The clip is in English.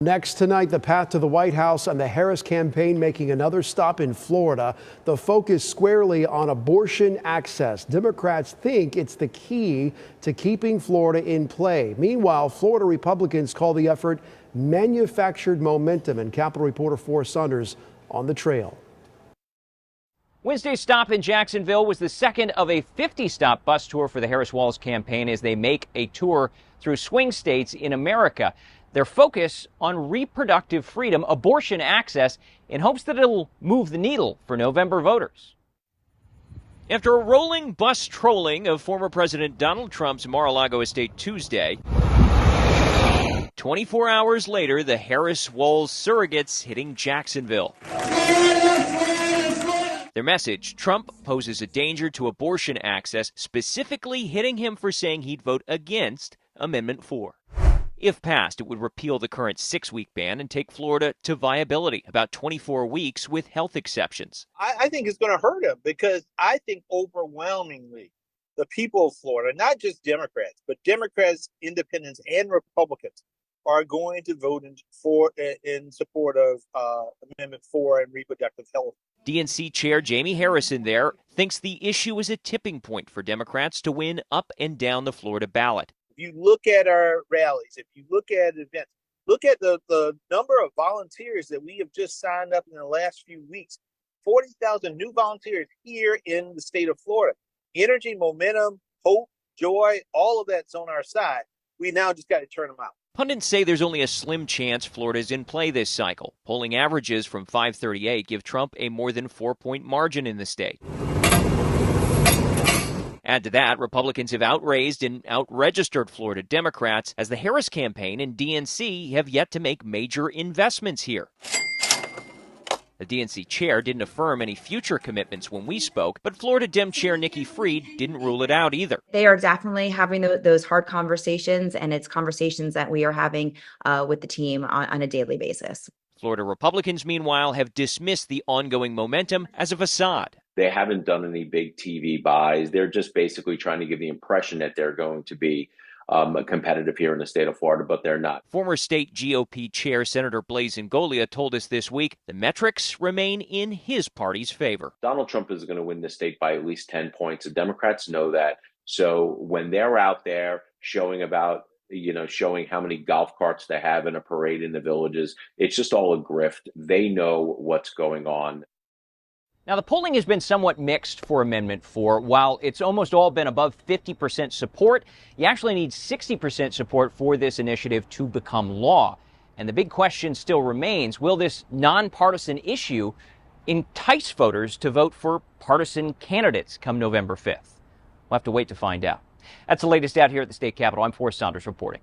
Next tonight, the path to the White House and the Harris campaign making another stop in Florida. The focus squarely on abortion access. Democrats think it's the key to keeping Florida in play. Meanwhile, Florida Republicans call the effort manufactured momentum. And Capitol reporter Forrest Saunders on the trail. Wednesday's stop in Jacksonville was the second of a 50-stop bus tour for the Harris-Walz campaign as they make a tour through swing states in America. Their focus on reproductive freedom, abortion access, in hopes that it'll move the needle for November voters. After a rolling bus trolling of former President Donald Trump's Mar-a-Lago estate Tuesday, 24 hours later, the Harris-Walz surrogates hitting Jacksonville. Their message: Trump poses a danger to abortion access, specifically hitting him for saying he'd vote against Amendment 4. If passed, it would repeal the current 6-week ban and take Florida to viability, about 24 weeks with health exceptions. I think it's going to hurt him because I think overwhelmingly the people of Florida, not just Democrats, but Democrats, independents, and Republicans are going to vote in support of Amendment 4 and reproductive health. DNC Chair Jamie Harrison there thinks the issue is a tipping point for Democrats to win up and down the Florida ballot. If you look at our rallies, if you look at events, look at the number of volunteers that we have just signed up in the last few weeks. 40,000 new volunteers here in the state of Florida. Energy, momentum, hope, joy, all of that's on our side. We now just got to turn them out. Pundits say there's only a slim chance Florida's in play this cycle. Polling averages from 538 give Trump a more than 4-point margin in the state. Add to that, Republicans have outraised and outregistered Florida Democrats as the Harris campaign and DNC have yet to make major investments here. The DNC chair didn't affirm any future commitments when we spoke, but Florida Dem Chair Nikki Fried didn't rule it out either. They are definitely having those hard conversations, and it's conversations that we are having with the team on a daily basis. Florida Republicans, meanwhile, have dismissed the ongoing momentum as a facade. They haven't done any big TV buys. They're just basically trying to give the impression that they're going to be competitive here in the state of Florida, but they're not. Former state GOP chair Senator Blaise Ingoglia told us this week the metrics remain in his party's favor. Donald Trump is going to win the state by at least 10 points. The Democrats know that. So when they're out there showing how many golf carts they have in a parade in the villages, it's just all a grift. They know what's going on. Now, the polling has been somewhat mixed for Amendment 4. While it's almost all been above 50% support, you actually need 60% support for this initiative to become law. And the big question still remains, will this nonpartisan issue entice voters to vote for partisan candidates come November 5th? We'll have to wait to find out. That's the latest out here at the state capitol. I'm Forrest Saunders reporting.